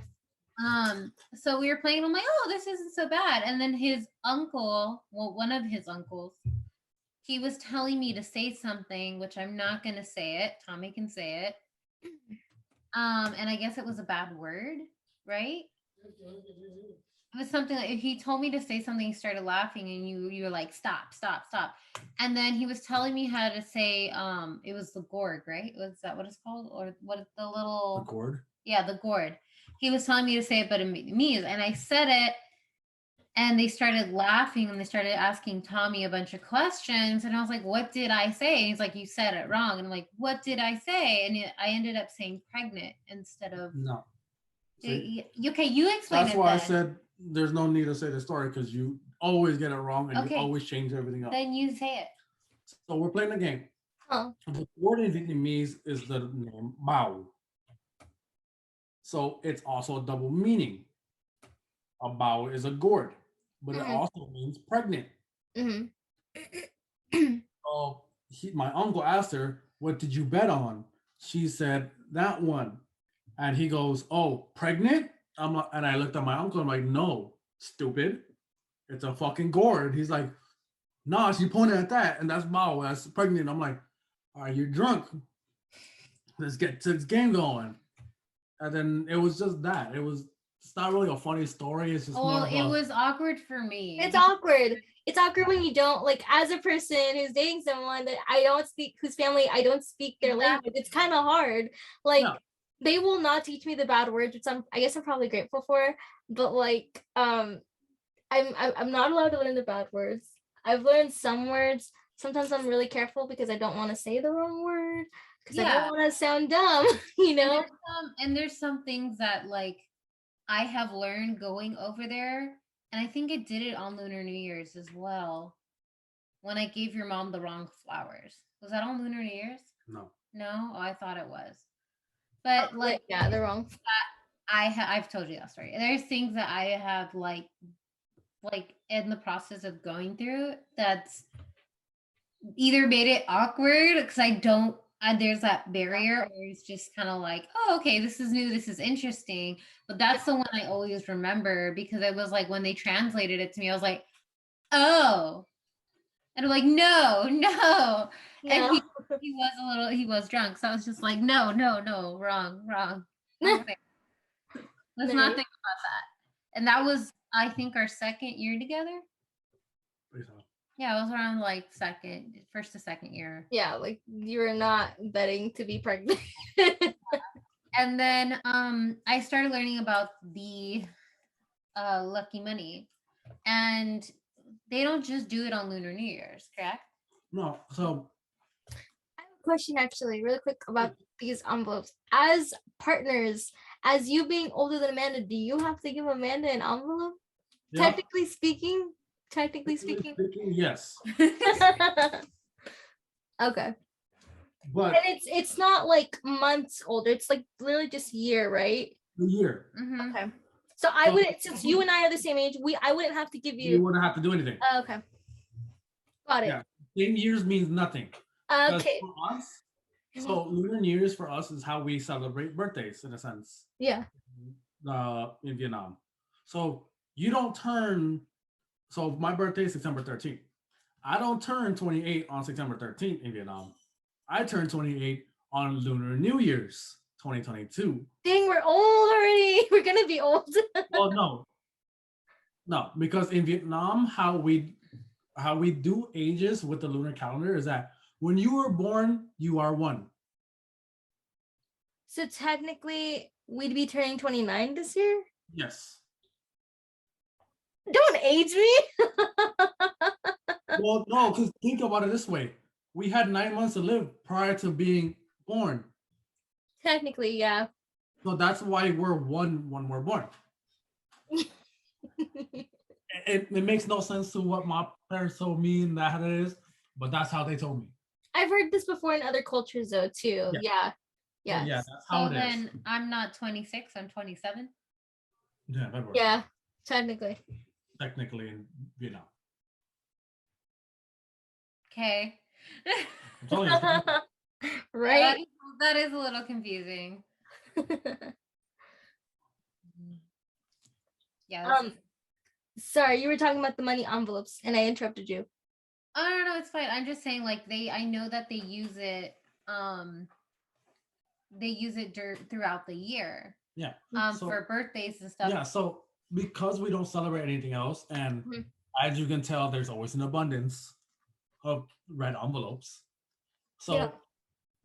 So we were playing and I'm like, oh, this isn't so bad. And then his uncle, one of his uncles, he was telling me to say something, which I'm not going to say it. Thommy can say it. And I guess it was a bad word, right? It was something like he told me to say something, he started laughing, and you were like, stop. And then he was telling me how to say, it was the gourd, right? Was that what it's called? Or what is the little... The gourd? Yeah, the gourd. He was telling me to say it, but in Vietnamese. And I said it, and they started laughing, and they started asking Thommy a bunch of questions. And I was like, what did I say? And he's like, you said it wrong. And I'm like, what did I say? And I ended up saying pregnant instead of... No. See? Okay, you explain it. That's why I said there's no need to say the story because you always get it wrong and you always change everything up. Then you say it. So we're playing the game. The word in Vietnamese is the name bao. So it's also a double meaning. A bao is a gourd, but it also means pregnant. So my uncle asked her, what did you bet on? She said, that one. And he goes, oh, pregnant? And I looked at my uncle. I'm like, no, stupid. It's a fucking gourd. He's like, nah, she pointed at that. And that's bao. That's pregnant. I'm like, all right, you're drunk. Let's get this game going. And then it was just that. It's not really a funny story. It's just more it was awkward for me. It's awkward. It's awkward when you don't, like, as a person who's dating someone that whose family I don't speak their language. It's kind of hard. Like, they will not teach me the bad words, which I guess I'm probably grateful for. But like, I'm not allowed to learn the bad words. I've learned some words. Sometimes I'm really careful because I don't want to say the wrong word because I don't want to sound dumb, you know. And there's some things that like I have learned going over there, and I think it did it on Lunar New Year's as well. When I gave your mom the wrong flowers, was that on Lunar New Year's? No. No, I thought it was. But they're wrong. I've told you that story. There's things that I have like in the process of going through that's either made it awkward because there's that barrier, or it's just kind of like, oh, okay, this is new, this is interesting. But that's the one I always remember because it was like when they translated it to me, I was like, oh, And I'm like, no. And No. he was drunk. So I was just like, no, wrong. Wrong thing. Let's not Nice. think about that. And that was, I think, our second year together. Yeah, it was around like first to second year. Yeah, like you were not betting to be pregnant. And then I started learning about the lucky money. And they don't just do it on Lunar New Year's, correct? No, so I have a question actually, really quick about these envelopes. As partners, as you being older than Amanda, do you have to give Amanda an envelope? yeah, Technically speaking. yes. Okay. But And it's not like months older. It's like literally just year, right? the year. Mm-hmm. Okay. So I wouldn't, since you and I are the same age, I wouldn't have to give You you. wouldn't have to do anything. Okay. Got it. Yeah, same years means nothing. Okay. For us, so Lunar New Year's for us is how we celebrate birthdays in a sense. Yeah. In Vietnam. So you don't turn. So my birthday is September 13th. I don't turn 28 on September 13th in Vietnam. I turn 28 on Lunar New Year's 2022. Dang, we're old already. We're gonna be old. Well, no, because in Vietnam, how we do ages with the lunar calendar is that when you were born, you are one. So technically, we'd be turning 29 this year. Yes. Don't age me. Well, no, because think about it this way: we had 9 months to live prior to being born. Technically, yeah. So that's why we're one when we're born. it makes no sense to what my parents told me and that it is, but that's how they told me. I've heard this before in other cultures though too. Yeah. Yeah, that's how it is. Then I'm not 26, I'm 27. Yeah, that works. Yeah, technically in Vietnam. Okay. Right. That is a little confusing. Yeah. Sorry, you were talking about the money envelopes and I interrupted you. Oh no, it's fine. I'm just saying, like, I know that they use it throughout the year. Yeah. For birthdays and stuff. Yeah, so because we don't celebrate anything else, and as you can tell, there's always an abundance of red envelopes. So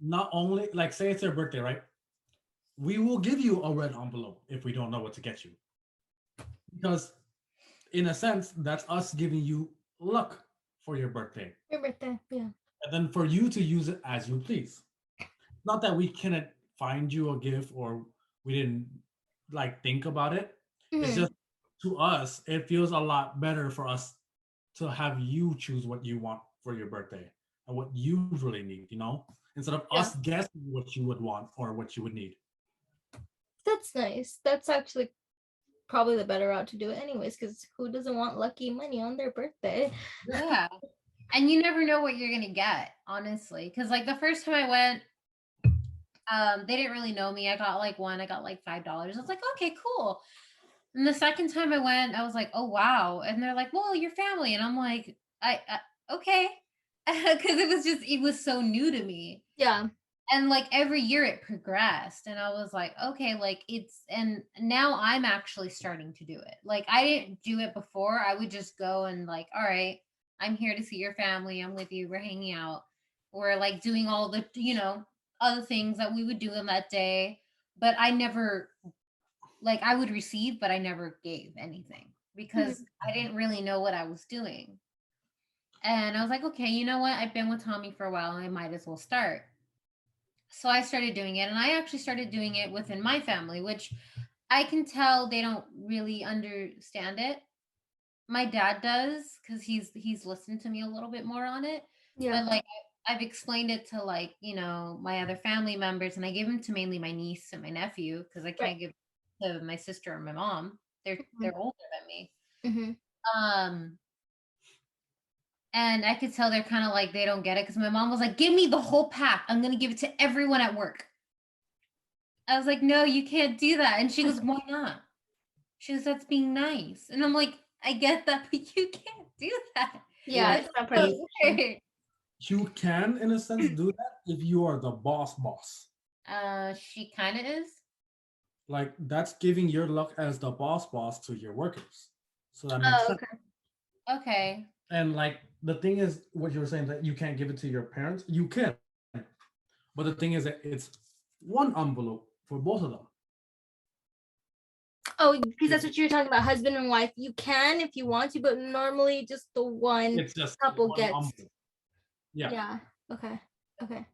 not only, like, say it's your birthday, right? We will give you a red envelope if we don't know what to get you. Because in a sense, that's us giving you luck for your birthday. Your birthday, yeah. And then for you to use it as you please. Not that we cannot find you a gift or we didn't like think about it. It's just, to us, it feels a lot better for us to have you choose what you want for your birthday and what you really need, instead of us guessing what you would want or what you would need. That's nice. That's actually probably the better route to do it anyways, because who doesn't want lucky money on their birthday? Yeah. And you never know what you're gonna get, honestly. Because like the first time I went, they didn't really know me. I got like $5. I was like, okay, cool. And the second time I went, I was like, oh wow. And they're like, well, your family. And I'm like, I okay. Because it was so new to me. Yeah. And like every year it progressed, and I was like, okay, like and now I'm actually starting to do it. Like I didn't do it before. I would just go and like, all right, I'm here to see your family. I'm with you. We're hanging out. We're like doing all the, other things that we would do on that day. But I never, like, I would receive, but I never gave anything because I didn't really know what I was doing. And I was like, okay, you know what? I've been with Thommy for a while, and I might as well start. So I started doing it, and I actually started doing it within my family, which I can tell they don't really understand it. My dad does, because he's listened to me a little bit more on it. Yeah. But like I've explained it to like, my other family members, and I give them to mainly my niece and my nephew because I can't give to my sister or my mom. They're older than me. And I could tell they're kind of like, they don't get it because my mom was like, give me the whole pack. I'm going to give it to everyone at work. I was like, no, you can't do that. And she goes, why not? She goes, that's being nice. And I'm like, I get that, but you can't do that. Yeah, Like, it's not part of the Okay. you can, in a sense, do that if you are the boss. She kind of is. Like, that's giving your luck as the boss to your workers. So that makes Oh, sense. okay. Okay. And like the thing is, what you were saying that you can't give it to your parents, you can. But the thing is that it's one envelope for both of them. Oh, because that's what you were talking about, husband and wife. You can if you want to, but normally just the one It's just couple one gets. envelope. Yeah. Yeah. Okay. Okay.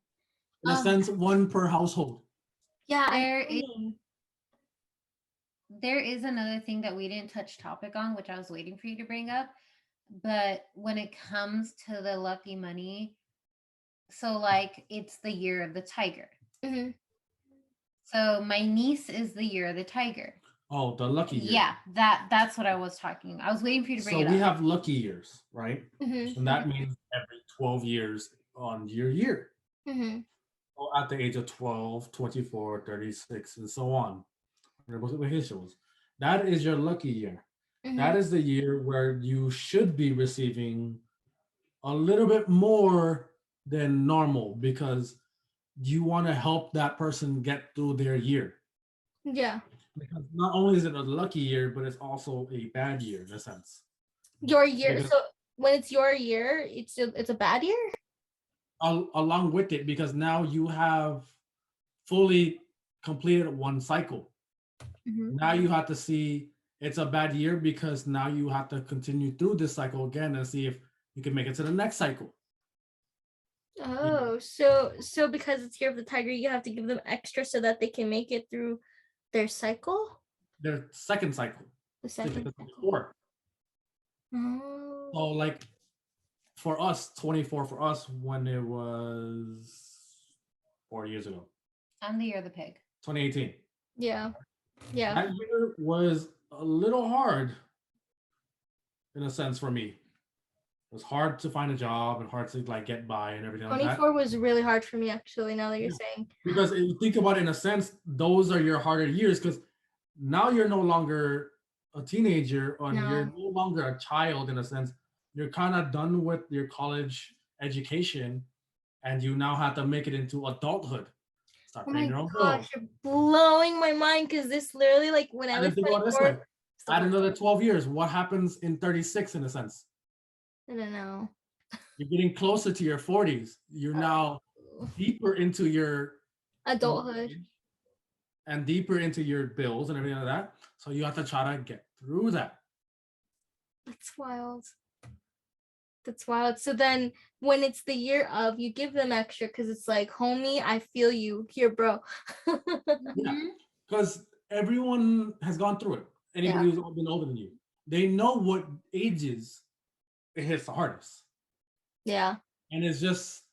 In a sense, one per household. Yeah, I There is see. there is another thing that we didn't touch topic on, which I was waiting for you to bring up. But when it comes to the lucky money, so like it's the year of the tiger. Mhm. So my niece is the year of the tiger. Oh, the lucky year. Yeah, that's what I was talking. I was waiting for you to bring So it we up. have lucky years, right? Mhm. And that means every 12 years on your year. Mhm. So at the age of 12, 24, 36, and so on. What his shows. That is your lucky year. That Mhm. is the year where you should be receiving a little bit more than normal because you want to help that person get through their year. Yeah. Because not only is it a lucky year, but it's also a bad year in a sense. Your year. Because So when it's your year, it's a bad year? along with it, because now you have fully completed one cycle. Mhm. Now you have to see it's a bad year because now you have to continue through this cycle again and see if you can make it to the next cycle. You know, Oh, so because it's year of the tiger, you have to give them extra so that they can make it through their cycle? their second cycle. The So second because cycle. 24. So Oh. like for us, 24 for us when it was 4 years ago, I'm the year of the pig. 2018. Yeah. Yeah. That year was a little hard in a sense for me. It was hard to find a job and hard to like get by and everything like that. 24 was really hard for me actually, now that you're Yeah. saying. Because if you think about it in a sense, those are your harder years because now you're no longer a teenager or you're No. no longer a child in a sense. You're kind of done with your college education and you now have to make it into adulthood. Start Oh paying my your own gosh, bills. you're blowing my mind because this literally, like when I And then was think about it this 24, way. it's the Add worst. another 12 years. What happens in 36 in a sense? I don't know. You're getting closer to your 40s. You're now deeper into your Adulthood. mortgage and deeper into your bills and everything like that. So you have to try to get through that. That's wild. That's wild. So then when it's the year of, you give them extra because it's like, homie, I feel you. Here, bro. Yeah, Mhm. because everyone has gone through it. Yeah. Anybody who's been older than you, they know what ages it hits the hardest. Yeah. And it's just,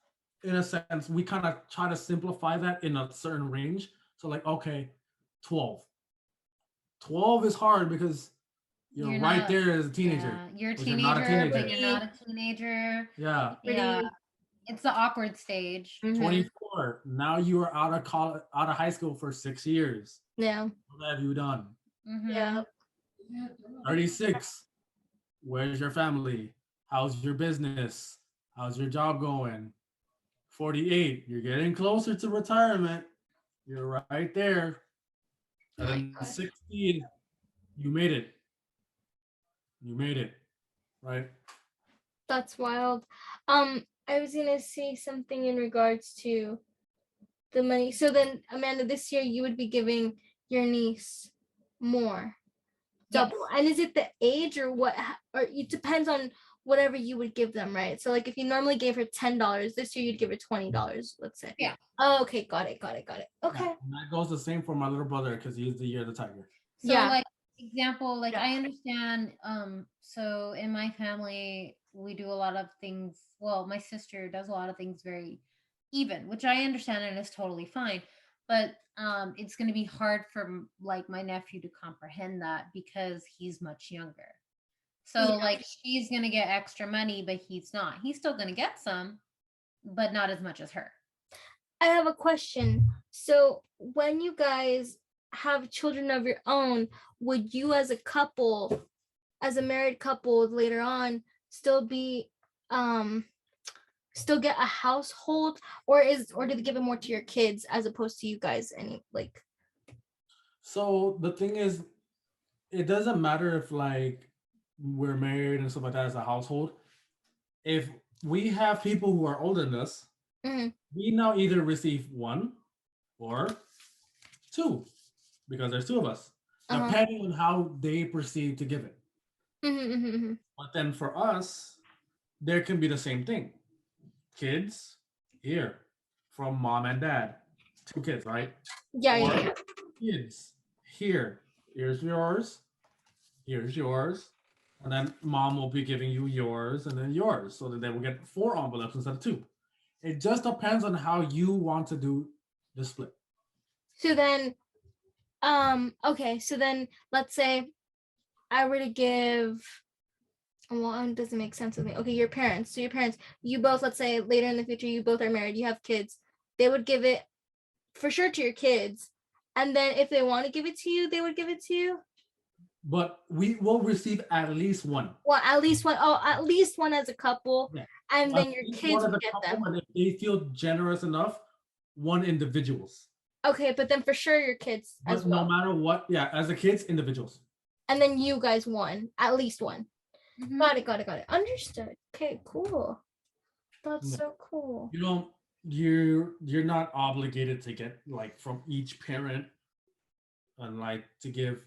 in a sense, we kind of try to simplify that in a certain range. So, like, okay, 12. 12 is hard because you're You're right not. there as a teenager, Yeah, you're a but you're not a teenager, but teenager. you're not a teenager. Yeah. Yeah, Pretty. it's the awkward stage. 24. Now you are out of college, out of high school for 6 years. Yeah. What have you done? Yeah. Mm-hmm. 36. Where's your family? How's your business? How's your job going? 48. You're getting closer to retirement. You're right there. Oh And my then gosh. 60, you made it. You made it. Right? That's wild. I was gonna say something in regards to the money. So then, Amanda, this year you would be giving your niece more, Yes. double. And is it the age or what? Or it depends on whatever you would give them, right? So like if you normally gave her $10, this year you'd give her $20, let's say. Yeah. Oh, okay, got it, got it, got it. Okay. Yeah. And that goes the same for my little brother because he's the year of the tiger. So Yeah. like example, like Yeah. I understand. So in my family, we do a lot of things. Well, my sister does a lot of things very even, which I understand and is totally fine. But it's going to be hard for like my nephew to comprehend that because he's much younger. So Yeah. like she's going to get extra money, but he's not. He's still going to get some, but not as much as her. I have a question. So when you guys have children of your own, would you as a couple, as a married couple later on, still be um still get a household, or do they give it more to your kids as opposed to you guys? Any like So the thing is, it doesn't matter if like we're married and stuff like that as a household. If we have people who are older than us, mhm, we now either receive one or two because there's two of us, uh-huh. depending on how they perceive to give it. Mhm. But then for us, there can be the same thing. Kids here from mom and dad, two kids, right? Yeah, yeah, Or yeah. kids here. Here's yours. Here's yours. And then mom will be giving you yours and then yours. So that they will get four envelopes instead of two. It just depends on how you want to do the split. So then okay, so then let's say I were to give, well, it doesn't make sense with me. Okay, your parents. So your parents, you both, let's say later in the future, you both are married, you have kids. They would give it for sure to your kids. And then if they want to give it to you, they would give it to you. But we will receive at least one. Well, at least one. Oh, at least one as a couple. Yeah. And At then your least kids one would as a get couple, them. and if they feel generous enough, one individuals. Okay, but then for sure your kids as But no well. matter what, yeah, as a kids, individuals. And then you guys won. At least one. Mhm. Got it. Understood. Okay, cool. That's No. so cool. You don't you're not obligated to get like from each parent and like to give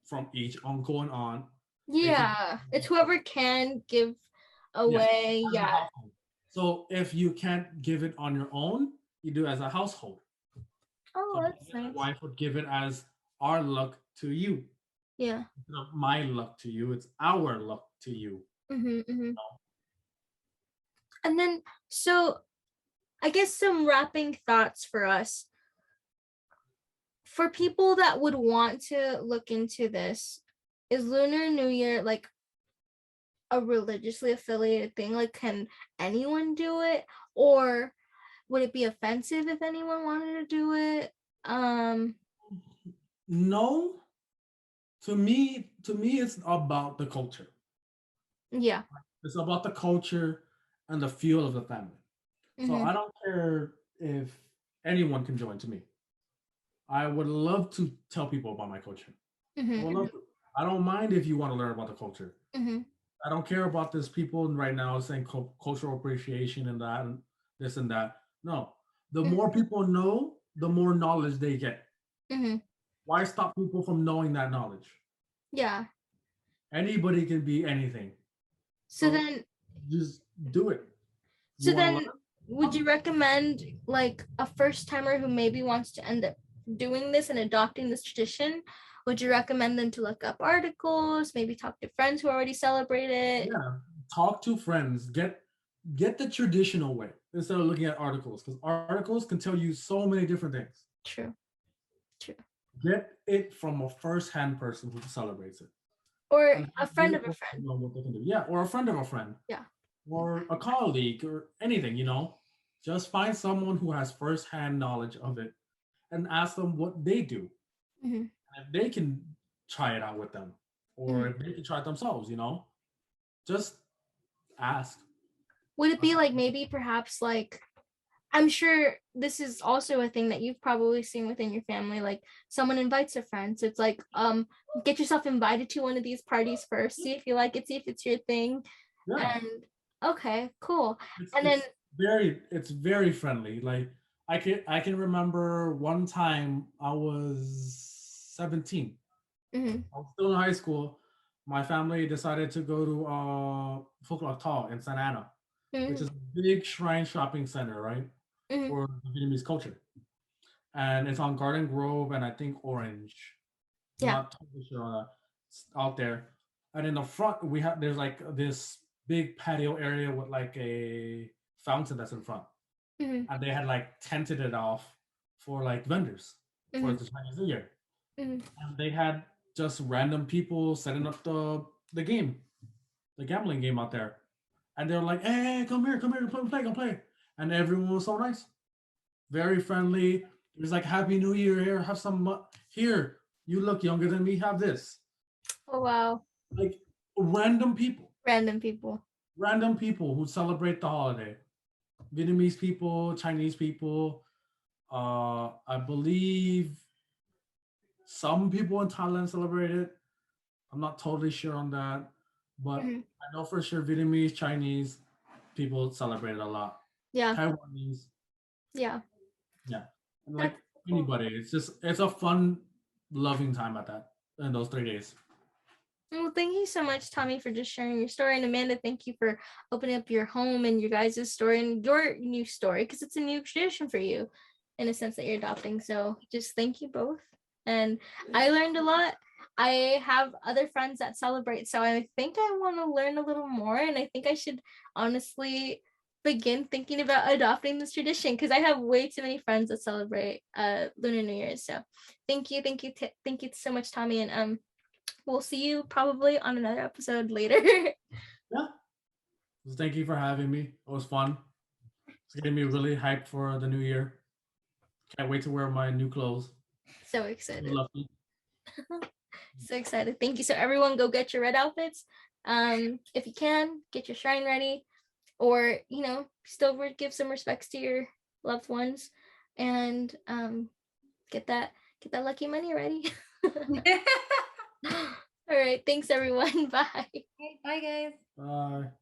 from each uncle and aunt. They can Yeah, it's whoever can give away. as a Yeah. household. So if you can't give it on your own, you do it as a household. Oh, So that's my nice. wife would give it as our luck to you. Yeah. Instead of my luck to you, it's our luck to you. Mm-hmm. And then, so I guess some wrapping thoughts for us. For people that would want to look into this, is Lunar New Year like a religiously affiliated thing? Like, can anyone do it? Or would it be offensive if anyone wanted to do it? No, to me, it's about the culture. Yeah. It's about the culture and the feel of the family. So Mm-hmm. I don't care if anyone can join to me. I would love to tell people about my culture. I would Mm-hmm. love to. I don't mind if you want to learn about the culture. Mm-hmm. I don't care about this people right now saying cultural appreciation and that and this and that. No, the more people know, the more knowledge they get. Mm-hmm. Why stop people from knowing that knowledge? Yeah. Anybody can be anything. So So then, just do it. You so want to then, learn? would you recommend like a first timer who maybe wants to end up doing this and adopting this tradition? Would you recommend them to look up articles, maybe talk to friends who already celebrate it? Yeah, talk to friends. Get the traditional way instead of looking at articles because articles can tell you so many different things. True. True. Get it from a first-hand person who celebrates it Or and a have friend you of a friend. know what they can do. Yeah, or a friend of a friend, Yeah. or a colleague, or anything. Just find someone who has first-hand knowledge of it and ask them what they do. Mm-hmm. And if they can try it out with them, or Mm-hmm. if they can try it themselves, just ask. Would it be like maybe perhaps like, I'm sure this is also a thing that you've probably seen within your family, like someone invites a friend. So it's like, get yourself invited to one of these parties first, see if you like it, see if it's your thing. Yeah, And okay, cool. it's And then it's it's very friendly. Like I can remember one time I was 17. mm-hmm, I was still in high school. My family decided to go to Tall in Santa Ana, which mm-hmm, is a big shrine shopping center, right, mm-hmm, for the Vietnamese culture. And it's on Garden Grove and I think Orange. I'm yeah. not totally sure on that. It's out there. And in the front, there's like this big patio area with like a fountain that's in front. Mm-hmm, And they had like tented it off for like vendors for mm-hmm, the Chinese New Year. mm-hmm. And they had just random people setting up the game, the gambling game out there. And they're like, hey, come here, come play. And everyone was so nice, very friendly. It was like, Happy New Year, here, have some, here, you look younger than me, have this. Oh wow. Like random people. Random people. random people who celebrate the holiday. Vietnamese people, Chinese people. I believe some people in Thailand celebrate it. I'm not totally sure on that, but Mhm. I know for sure Vietnamese, Chinese people celebrate it a lot. Yeah. Taiwanese, Yeah. yeah, and like That's cool. anybody, it's a fun, loving time at that in those 3 days. Well, thank you so much, Thommy, for just sharing your story. And Amanda, thank you for opening up your home and your guys' story and your new story, because it's a new tradition for you in a sense that you're adopting. So just thank you both. And I learned a lot. I have other friends that celebrate, so I think I want to learn a little more. And I think I should honestly begin thinking about adopting this tradition, because I have way too many friends that celebrate Lunar New Year. So thank you, thank you so much, Thommy. And we'll see you probably on another episode later. Yeah, so thank you for having me. It was fun. It's getting me really hyped for the new year. Can't wait to wear my new clothes. So excited. Lucky. So excited. Thank you. So everyone go get your red outfits. If you can, get your shrine ready, or still give some respects to your loved ones, and get that lucky money ready. All right. Thanks everyone. Bye. Okay, bye guys. Bye.